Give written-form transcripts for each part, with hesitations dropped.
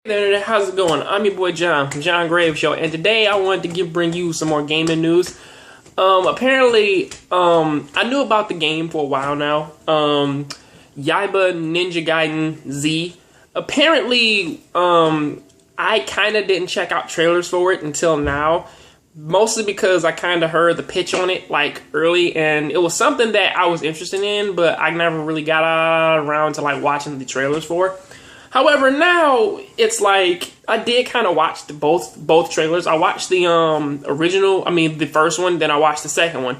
There, how's it going? I'm your boy John from John Grave Show, and today I wanted to bring you some more gaming news. Apparently, I knew about the game for a while now. Yaiba Ninja Gaiden Z. Apparently, I kind of didn't check out trailers for it until now. Mostly because I kind of heard the pitch on it like early, and it was something that I was interested in, but I never really got around to like watching the trailers for. However, now it's like I did kind of watch both trailers. I watched the the first one, then I watched the second one.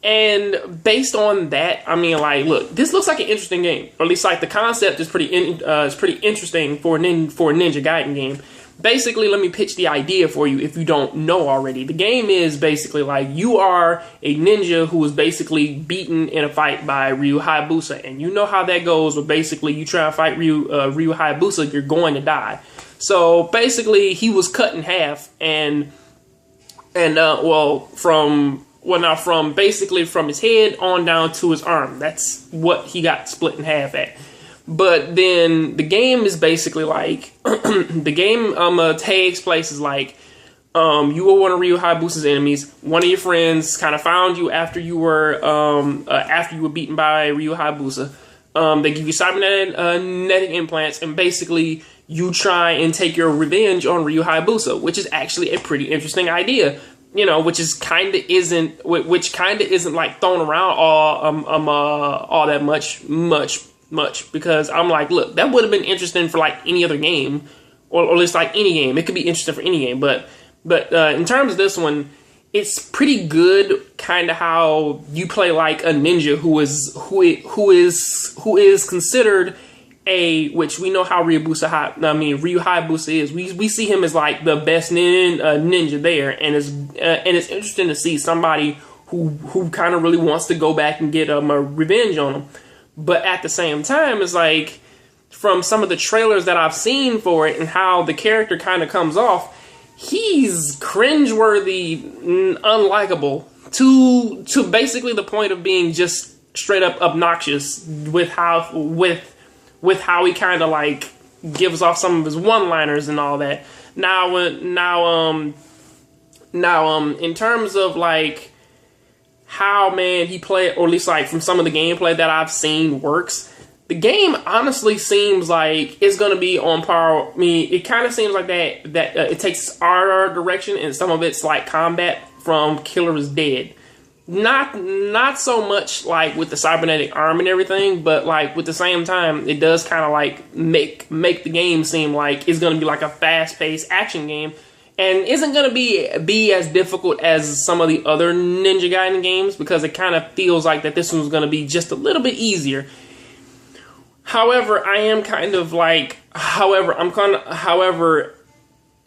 And based on that, I mean, like, look, this looks like an interesting game, or at least like the concept is pretty interesting for a Ninja Gaiden game. Basically, let me pitch the idea for you if you don't know already. The game is basically like you are a ninja who was basically beaten in a fight by Ryu Hayabusa. And you know how that goes, where basically you try to fight Ryu Hayabusa, you're going to die. So basically, he was cut in half from basically from his head on down to his arm. That's what he got split in half at. But then the game is basically like the game takes place is like you were one of Ryu Hayabusa's enemies. One of your friends kind of found you after you were beaten by Ryu Hayabusa. They give you cybernetic implants, and basically you try and take your revenge on Ryu Hayabusa, which is actually a pretty interesting idea. You know, which kind of isn't like thrown around all that much, because I'm like, look, that would have been interesting for like any other game, or at least like any game. It could be interesting for any game, but in terms of this one, it's pretty good. Kind of how you play like a ninja who is considered which we know how Ryu Hayabusa is. We see him as like the best ninja there, and it's interesting to see somebody who kind of really wants to go back and get a revenge on him. But at the same time, it's like, from some of the trailers that I've seen for it and how the character kind of comes off, he's cringeworthy, unlikable, to basically the point of being just straight up obnoxious with how he kind of like gives off some of his one-liners and all that. Now, in terms of like how, man, he played, or at least like from some of the gameplay that I've seen works, the game honestly seems like it's going to be on par. I mean, it kind of seems like that it takes our direction, and some of it's like combat from Killer is Dead. Not so much like with the cybernetic arm and everything, but like with the same time, it does kind of like make the game seem like it's going to be like a fast-paced action game. And isn't going to be as difficult as some of the other Ninja Gaiden games, because it kind of feels like that this one's going to be just a little bit easier. However,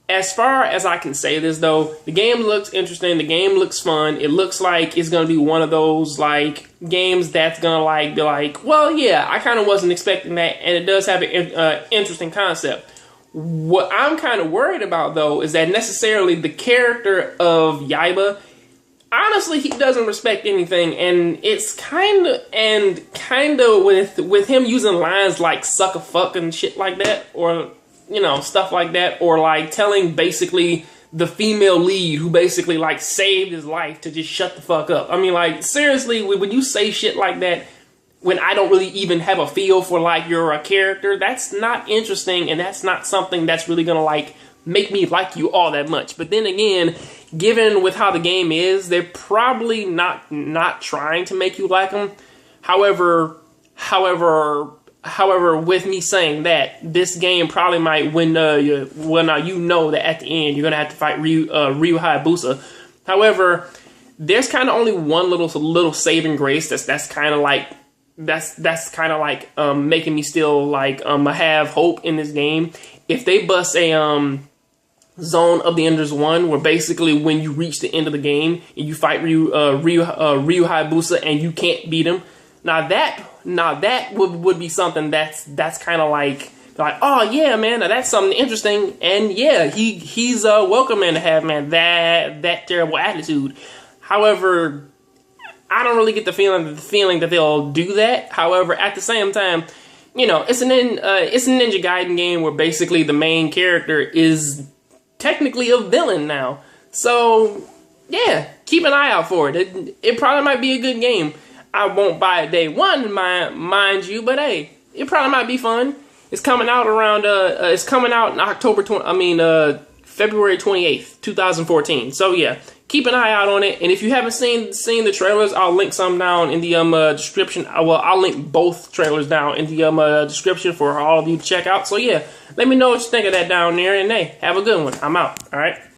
as far as I can say this though, the game looks interesting. The game looks fun. It looks like it's going to be one of those like games that's going to be like, well, yeah, I kind of wasn't expecting that, and it does have an interesting concept. What I'm kind of worried about, though, is that necessarily the character of Yaiba, honestly, he doesn't respect anything, and it's kind of with him using lines like "suck a fuck" and shit like that, or stuff like that, or like telling basically the female lead who basically like saved his life to just shut the fuck up. I mean, like, seriously, when you say shit like that, when I don't really even have a feel for like your character, that's not interesting, and that's not something that's really gonna like make me like you all that much. But then again, given with how the game is, they're probably not trying to make you like them. However, with me saying that, this game probably might win. Now you know that at the end you're gonna have to fight Ryu Hayabusa. However, there's kind of only one little saving grace that's kind of like. That's kind of like making me still like have hope in this game. If they bust a Zone of the Enders 1, where basically when you reach the end of the game and you fight Ryu Hayabusa and you can't beat him, now that would be something that's kind of like, oh yeah, man, now that's something interesting, and yeah, he's welcome, man, to have, man, that terrible attitude. However, I don't really get the feeling that they'll do that. However, at the same time, you know, it's a Ninja Gaiden game where basically the main character is technically a villain now. So yeah, keep an eye out for it. It probably might be a good game. I won't buy it day one, mind you, but hey, it probably might be fun. It's coming out around it's coming out in February 28th, 2014. So yeah, keep an eye out on it. And if you haven't seen the trailers, I'll link some down in the description. Well, I'll link both trailers down in the description for all of you to check out. So yeah, let me know what you think of that down there. And hey, have a good one. I'm out. All right.